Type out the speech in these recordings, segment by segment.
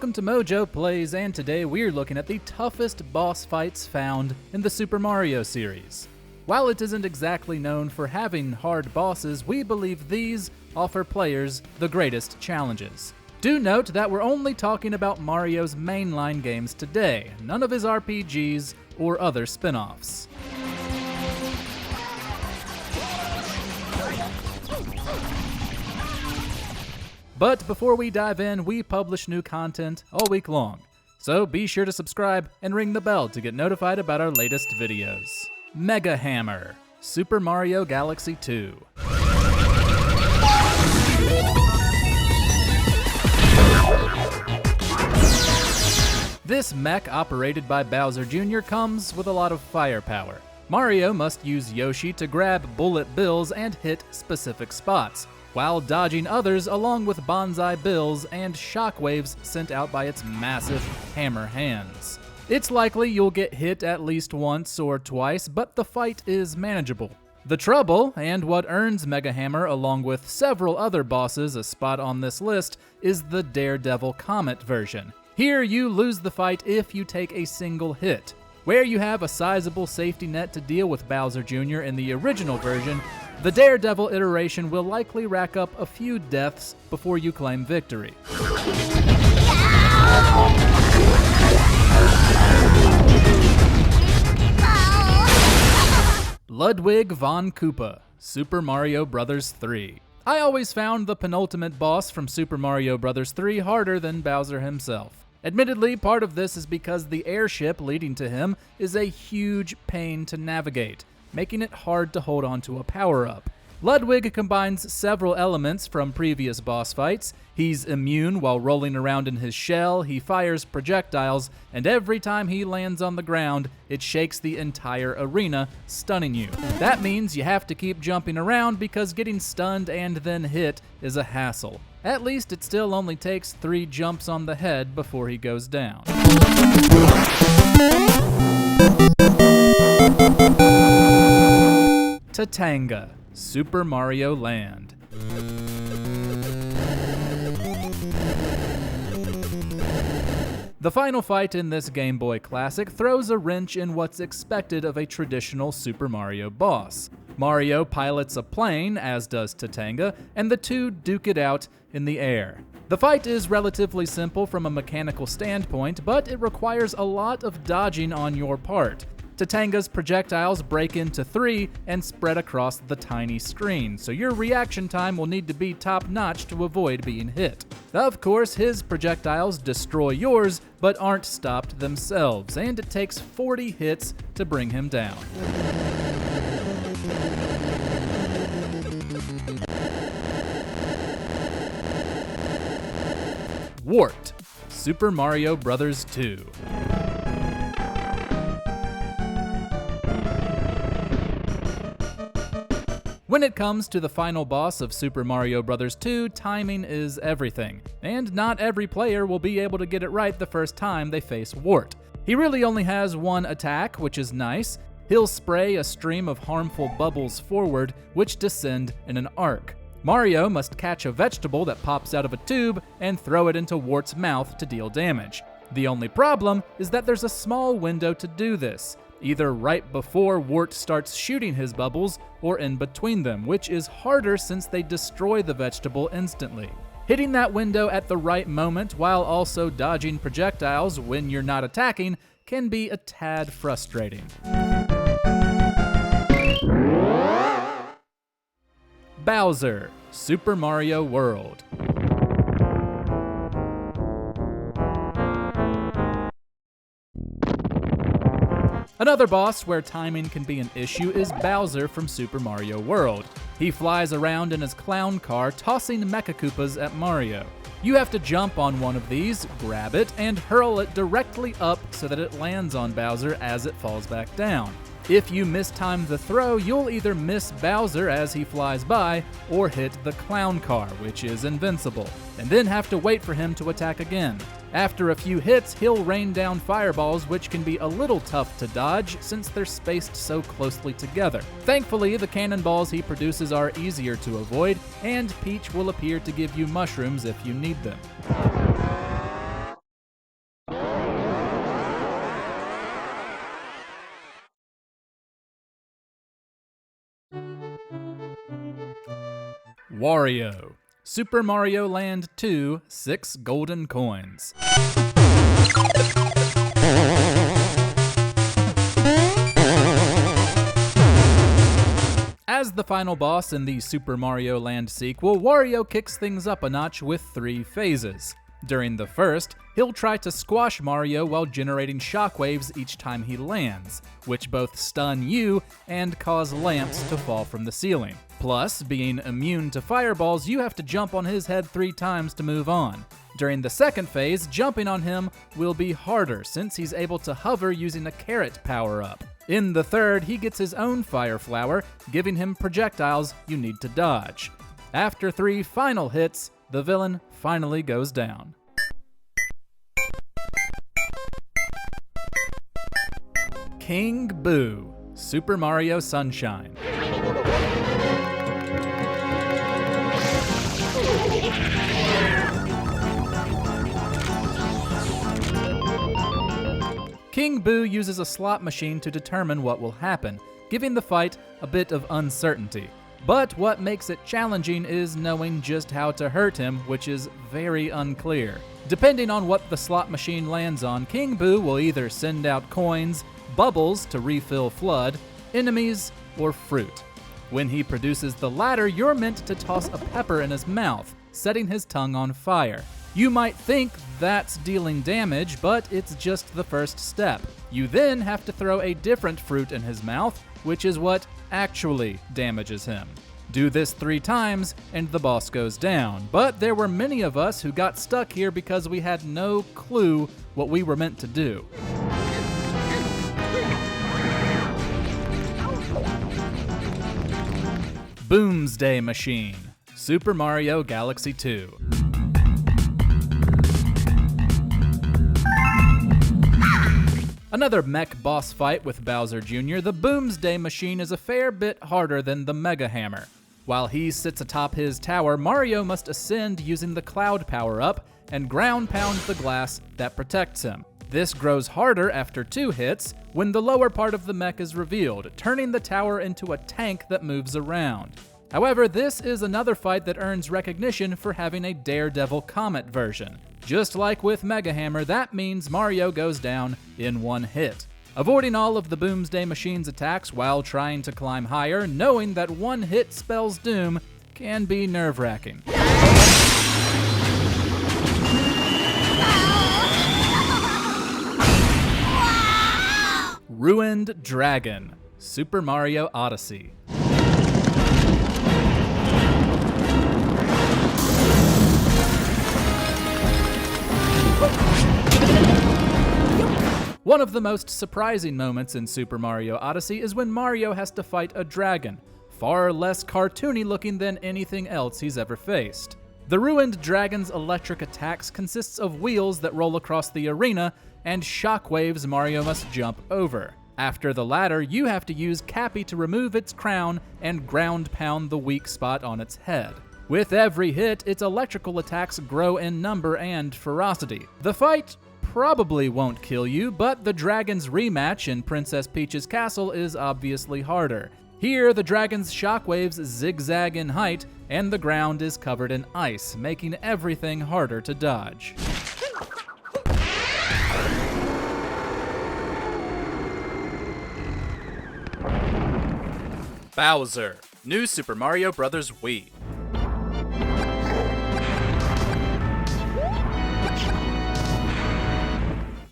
Welcome to MojoPlays, and today we're looking at the toughest boss fights found in the Super Mario series. While it isn't exactly known for having hard bosses, we believe these offer players the greatest challenges. Do note that we're only talking about Mario's mainline games today, none of his RPGs or other spin-offs. But before we dive in, we publish new content all week long, so be sure to subscribe and ring the bell to get notified about our latest videos. Mega Hammer, Super Mario Galaxy 2. This mech operated by Bowser Jr. comes with a lot of firepower. Mario must use Yoshi to grab bullet bills and hit specific spots, while dodging others along with bonsai bills and shockwaves sent out by its massive hammer hands. It's likely you'll get hit at least once or twice, but the fight is manageable. The trouble, and what earns Mega Hammer along with several other bosses a spot on this list, is the Daredevil Comet version. Here you lose the fight if you take a single hit. Where you have a sizable safety net to deal with Bowser Jr. in the original version, the Daredevil iteration will likely rack up a few deaths before you claim victory. Ludwig von Koopa, Super Mario Bros. 3. I always found the penultimate boss from Super Mario Bros. 3 harder than Bowser himself. Admittedly, part of this is because the airship leading to him is a huge pain to navigate, making it hard to hold on to a power-up. Ludwig combines several elements from previous boss fights. He's immune while rolling around in his shell, he fires projectiles, and every time he lands on the ground, it shakes the entire arena, stunning you. That means you have to keep jumping around because getting stunned and then hit is a hassle. At least it still only takes 3 jumps on the head before he goes down. Tatanga, Super Mario Land. The final fight in this Game Boy classic throws a wrench in what's expected of a traditional Super Mario boss. Mario pilots a plane, as does Tatanga, and the two duke it out in the air. The fight is relatively simple from a mechanical standpoint, but it requires a lot of dodging on your part. Tatanga's projectiles break into 3 and spread across the tiny screen, so your reaction time will need to be top-notch to avoid being hit. Of course, his projectiles destroy yours, but aren't stopped themselves, and it takes 40 hits to bring him down. Wart, Super Mario Bros. 2. When it comes to the final boss of Super Mario Bros. 2, timing is everything, and not every player will be able to get it right the first time they face Wart. He really only has one attack, which is nice. He'll spray a stream of harmful bubbles forward, which descend in an arc. Mario must catch a vegetable that pops out of a tube and throw it into Wart's mouth to deal damage. The only problem is that there's a small window to do this, either right before Wart starts shooting his bubbles or in between them, which is harder since they destroy the vegetable instantly. Hitting that window at the right moment while also dodging projectiles when you're not attacking can be a tad frustrating. Bowser, Super Mario World. Another boss where timing can be an issue is Bowser from Super Mario World. He flies around in his clown car, tossing Mecha Koopas at Mario. You have to jump on one of these, grab it, and hurl it directly up so that it lands on Bowser as it falls back down. If you mistime the throw, you'll either miss Bowser as he flies by, or hit the clown car, which is invincible, and then have to wait for him to attack again. After a few hits, he'll rain down fireballs, which can be a little tough to dodge since they're spaced so closely together. Thankfully, the cannonballs he produces are easier to avoid, and Peach will appear to give you mushrooms if you need them. Wario. Super Mario Land 2, 6 golden coins. As the final boss in the Super Mario Land sequel, Wario kicks things up a notch with 3 phases. During the first, he'll try to squash Mario while generating shockwaves each time he lands, which both stun you and cause lamps to fall from the ceiling. Plus, being immune to fireballs, you have to jump on his head 3 times to move on. During the second phase, jumping on him will be harder since he's able to hover using a carrot power-up. In the third, he gets his own fire flower, giving him projectiles you need to dodge. After 3 final hits, the villain finally goes down. King Boo, Super Mario Sunshine. King Boo uses a slot machine to determine what will happen, giving the fight a bit of uncertainty. But what makes it challenging is knowing just how to hurt him, which is very unclear. Depending on what the slot machine lands on, King Boo will either send out coins, bubbles to refill FLUDD, enemies, or fruit. When he produces the latter, you're meant to toss a pepper in his mouth, setting his tongue on fire. You might think that's dealing damage, but it's just the first step. You then have to throw a different fruit in his mouth, which is what actually damages him. Do this 3 times, and the boss goes down. But there were many of us who got stuck here because we had no clue what we were meant to do. Boomsday Machine, Super Mario Galaxy 2. Another mech boss fight with Bowser Jr., the Boomsday Machine is a fair bit harder than the Mega Hammer. While he sits atop his tower, Mario must ascend using the Cloud power-up and ground pound the glass that protects him. This grows harder after 2 hits when the lower part of the mech is revealed, turning the tower into a tank that moves around. However, this is another fight that earns recognition for having a Daredevil Comet version. Just like with Mega Hammer, that means Mario goes down in 1 hit. Avoiding all of the Boomsday Machine's attacks while trying to climb higher, knowing that 1 hit spells doom, can be nerve-wracking. Ruined Dragon, Super Mario Odyssey. One of the most surprising moments in Super Mario Odyssey is when Mario has to fight a dragon, far less cartoony looking than anything else he's ever faced. The Ruined Dragon's electric attacks consists of wheels that roll across the arena and shockwaves Mario must jump over. After the latter, you have to use Cappy to remove its crown and ground pound the weak spot on its head. With every hit, its electrical attacks grow in number and ferocity. The fight probably won't kill you, but the dragon's rematch in Princess Peach's castle is obviously harder. Here, the dragon's shockwaves zigzag in height, and the ground is covered in ice, making everything harder to dodge. Bowser, New Super Mario Bros. Wii.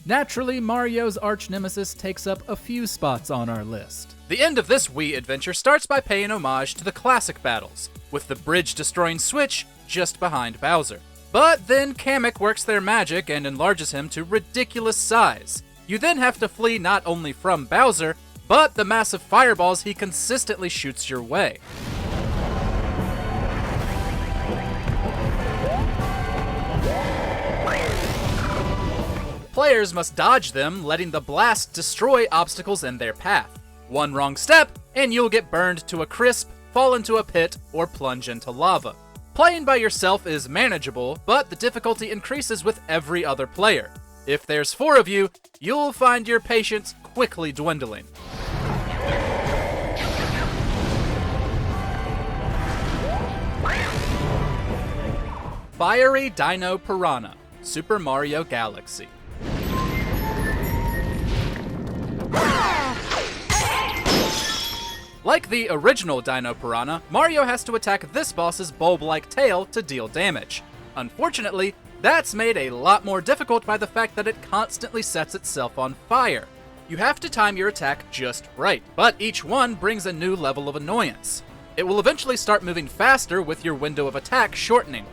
Naturally, Mario's arch-nemesis takes up a few spots on our list. The end of this Wii adventure starts by paying homage to the classic battles, with the bridge-destroying Switch just behind Bowser. But then Kamek works their magic and enlarges him to ridiculous size. You then have to flee not only from Bowser, but the massive fireballs he consistently shoots your way. Players must dodge them, letting the blast destroy obstacles in their path. One wrong step, and you'll get burned to a crisp, fall into a pit, or plunge into lava. Playing by yourself is manageable, but the difficulty increases with every other player. If there's 4 of you, you'll find your patience quickly dwindling. Fiery Dino Piranha, Super Mario Galaxy. Like the original Dino Piranha, Mario has to attack this boss's bulb-like tail to deal damage. Unfortunately, that's made a lot more difficult by the fact that it constantly sets itself on fire. You have to time your attack just right, but each one brings a new level of annoyance. It will eventually start moving faster with your window of attack shortening.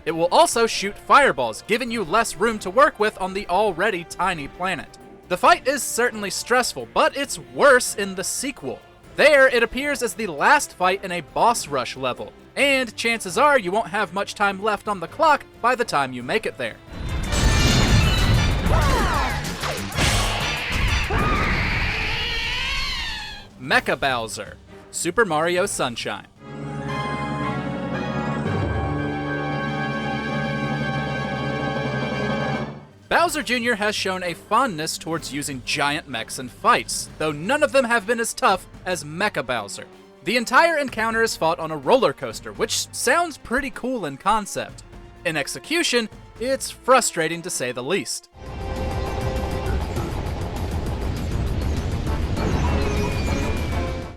It will also shoot fireballs, giving you less room to work with on the already tiny planet. The fight is certainly stressful, but it's worse in the sequel. There, it appears as the last fight in a boss rush level, and chances are you won't have much time left on the clock by the time you make it there. Mecha Bowser, Super Mario Sunshine. Bowser Jr. has shown a fondness towards using giant mechs in fights, though none of them have been as tough as Mecha Bowser. The entire encounter is fought on a roller coaster, which sounds pretty cool in concept. In execution, it's frustrating to say the least.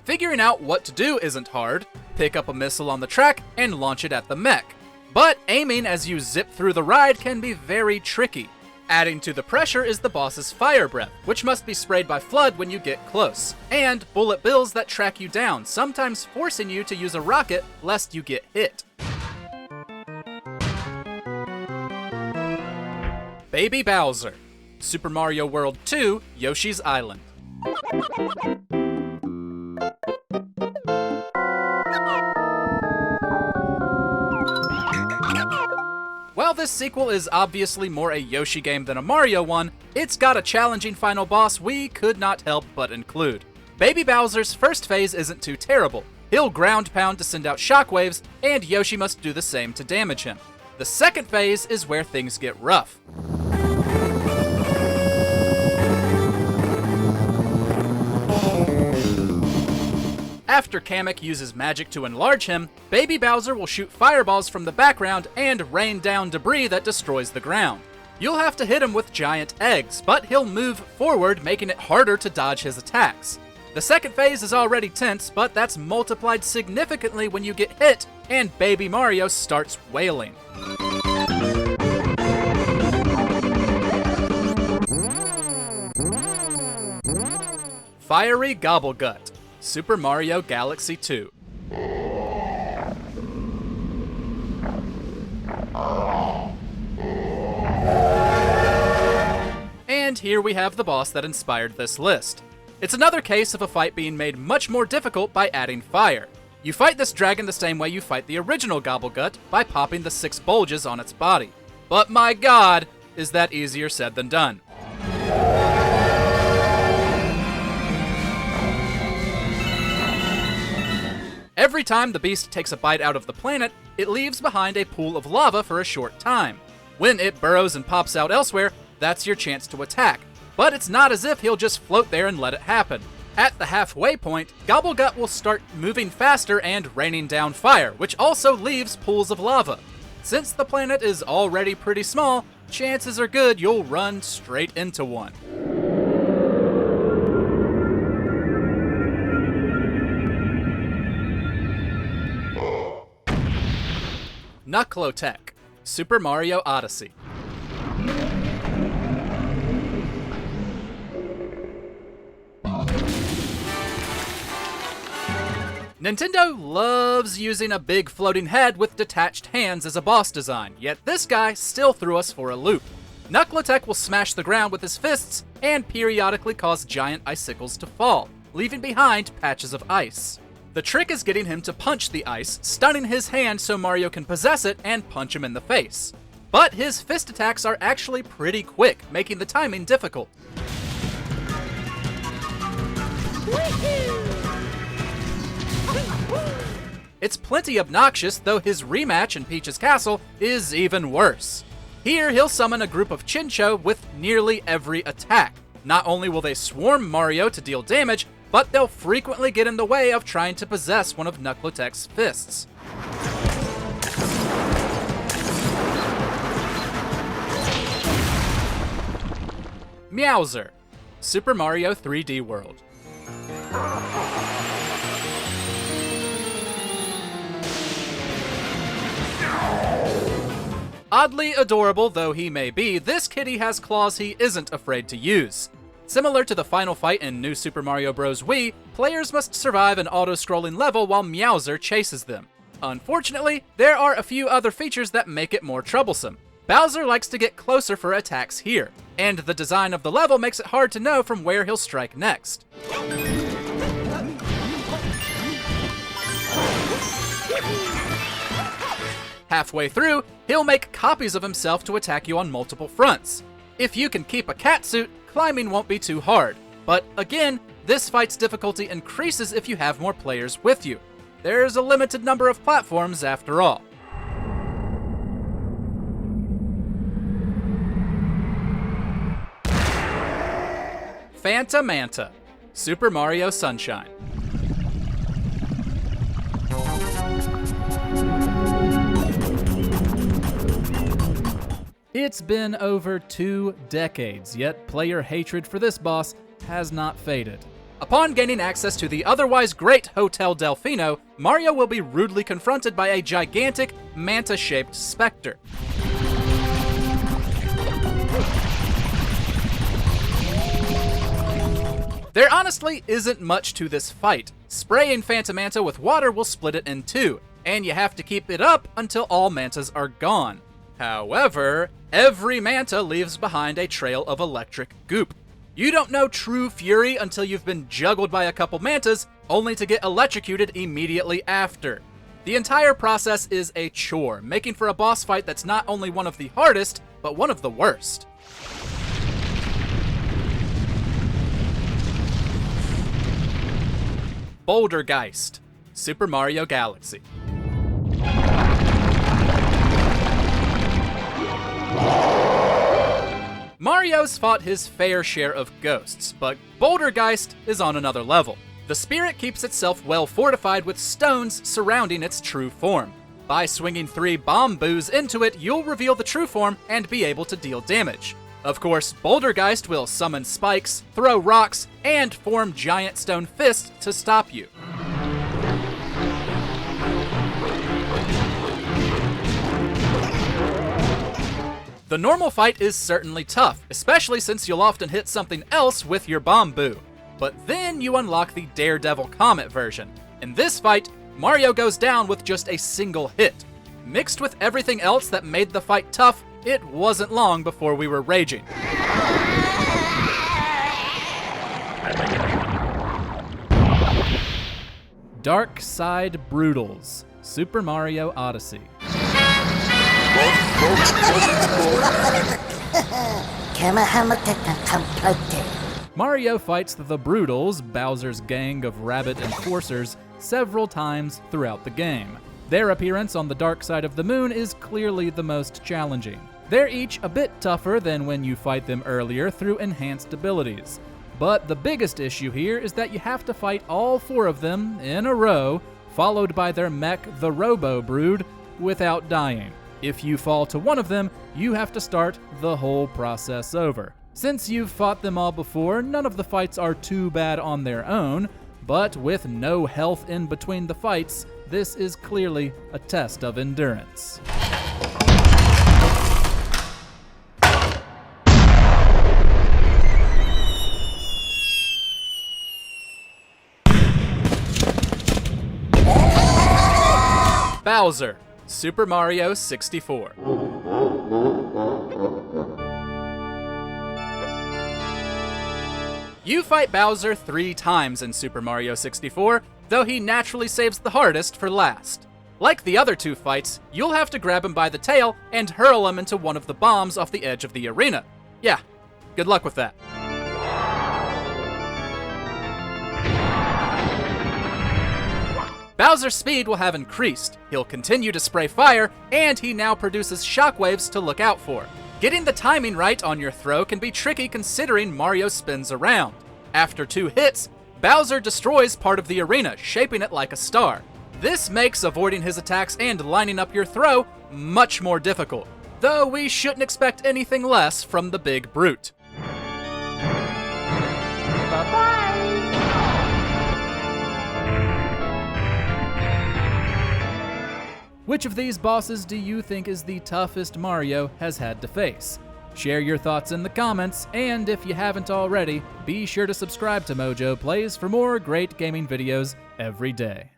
Figuring out what to do isn't hard. Pick up a missile on the track and launch it at the mech. But aiming as you zip through the ride can be very tricky. Adding to the pressure is the boss's fire breath, which must be sprayed by FLUDD when you get close, and bullet bills that track you down, sometimes forcing you to use a rocket lest you get hit. Baby Bowser, Super Mario World 2, Yoshi's Island. While this sequel is obviously more a Yoshi game than a Mario one, it's got a challenging final boss we could not help but include. Baby Bowser's first phase isn't too terrible. He'll ground pound to send out shockwaves, and Yoshi must do the same to damage him. The second phase is where things get rough. After Kamek uses magic to enlarge him, Baby Bowser will shoot fireballs from the background and rain down debris that destroys the ground. You'll have to hit him with giant eggs, but he'll move forward, making it harder to dodge his attacks. The second phase is already tense, but that's multiplied significantly when you get hit and Baby Mario starts wailing. Fiery Gobble Gut, Super Mario Galaxy 2. And here we have the boss that inspired this list. It's another case of a fight being made much more difficult by adding fire. You fight this dragon the same way you fight the original Gobble Gut, by popping the 6 bulges on its body. But my god, is that easier said than done. Every time the beast takes a bite out of the planet, it leaves behind a pool of lava for a short time. When it burrows and pops out elsewhere, that's your chance to attack. But it's not as if he'll just float there and let it happen. At the halfway point, Gobble Gut will start moving faster and raining down fire, which also leaves pools of lava. Since the planet is already pretty small, chances are good you'll run straight into one. Knucklotec, Super Mario Odyssey. Nintendo loves using a big floating head with detached hands as a boss design, yet this guy still threw us for a loop. Knucklotec will smash the ground with his fists and periodically cause giant icicles to fall, leaving behind patches of ice. The trick is getting him to punch the ice, stunning his hand so Mario can possess it and punch him in the face. But his fist attacks are actually pretty quick, making the timing difficult. It's plenty obnoxious, though his rematch in Peach's Castle is even worse. Here, he'll summon a group of Chincho with nearly every attack. Not only will they swarm Mario to deal damage, but they'll frequently get in the way of trying to possess one of Knucklotec's fists. Meowser, Super Mario 3D World. Oddly adorable though he may be, this kitty has claws he isn't afraid to use. Similar to the final fight in New Super Mario Bros. Wii, players must survive an auto-scrolling level while Meowser chases them. Unfortunately, there are a few other features that make it more troublesome. Bowser likes to get closer for attacks here, and the design of the level makes it hard to know from where he'll strike next. Halfway through, he'll make copies of himself to attack you on multiple fronts. If you can keep a catsuit, climbing won't be too hard. But again, this fight's difficulty increases if you have more players with you. There's a limited number of platforms after all. Phantamanta, Super Mario Sunshine. It's been over 2 decades, yet player hatred for this boss has not faded. Upon gaining access to the otherwise great Hotel Delfino, Mario will be rudely confronted by a gigantic, manta-shaped specter. There honestly isn't much to this fight. Spraying Phantamanta with water will split it in 2, and you have to keep it up until all mantas are gone. However, every manta leaves behind a trail of electric goop. You don't know true fury until you've been juggled by a couple mantas, only to get electrocuted immediately after. The entire process is a chore, making for a boss fight that's not only one of the hardest, but one of the worst. Bouldergeist, Super Mario Galaxy. Mario's fought his fair share of ghosts, but Bouldergeist is on another level. The spirit keeps itself well fortified with stones surrounding its true form. By swinging 3 Boomboos into it, you'll reveal the true form and be able to deal damage. Of course, Bouldergeist will summon spikes, throw rocks, and form giant stone fists to stop you. The normal fight is certainly tough, especially since you'll often hit something else with your Boomboo. But then you unlock the Daredevil Comet version. In this fight, Mario goes down with just a single hit. Mixed with everything else that made the fight tough, it wasn't long before we were raging. Dark Side Broodals, Super Mario Odyssey. Mario fights the Broodals, Bowser's gang of rabbit enforcers, several times throughout the game. Their appearance on the dark side of the moon is clearly the most challenging. They're each a bit tougher than when you fight them earlier through enhanced abilities. But the biggest issue here is that you have to fight all 4 of them in a row, followed by their mech, the Robo Brood, without dying. If you fall to one of them, you have to start the whole process over. Since you've fought them all before, none of the fights are too bad on their own, but with no health in between the fights, this is clearly a test of endurance. Bowser, Super Mario 64. You fight Bowser 3 times in Super Mario 64, though he naturally saves the hardest for last. Like the other 2 fights, you'll have to grab him by the tail and hurl him into one of the bombs off the edge of the arena. Yeah, good luck with that. Bowser's speed will have increased, he'll continue to spray fire, and he now produces shockwaves to look out for. Getting the timing right on your throw can be tricky considering Mario spins around. After 2 hits, Bowser destroys part of the arena, shaping it like a star. This makes avoiding his attacks and lining up your throw much more difficult, though we shouldn't expect anything less from the big brute. Which of these bosses do you think is the toughest Mario has had to face? Share your thoughts in the comments, and if you haven't already, be sure to subscribe to MojoPlays for more great gaming videos every day.